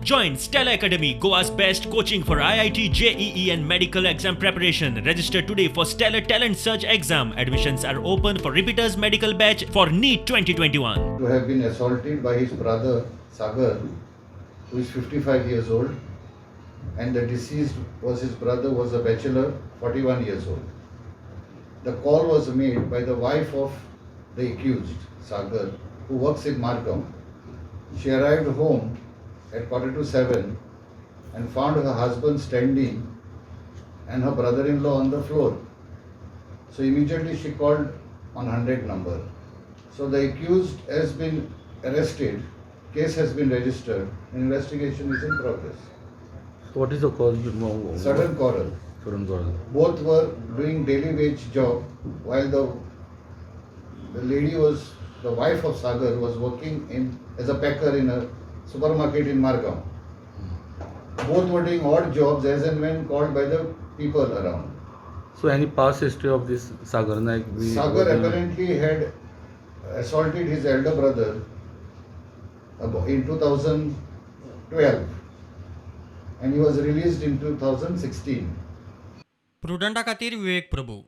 Join Stella Academy, Goa's best coaching for IIT, JEE and medical exam preparation. Register today for Stellar Talent Search exam. Admissions are open for repeaters medical batch for NEET 2021. To have been assaulted by his brother Sagar, who is 55 years old, and the deceased was his brother, was a bachelor, 41 years old. The call was made by the wife of the accused, Sagar, who works in Markham. She arrived home at 6:45 and found her husband standing and her brother-in-law on the floor. So immediately she called on 100 number. So the accused has been arrested, case has been registered, investigation is in progress. So what is the cause? Sudden quarrel. Sudden quarrel. Both were doing daily wage job while the lady was, the wife of Sagar was working as a packer in a supermarket in Markham. Both were doing odd jobs as and when called by the people around. So any past history of this Sagar Naik? Sagar apparently had assaulted his elder brother in 2012 and he was released in 2016. प्रुडंटा खातीर विवेक प्रभू.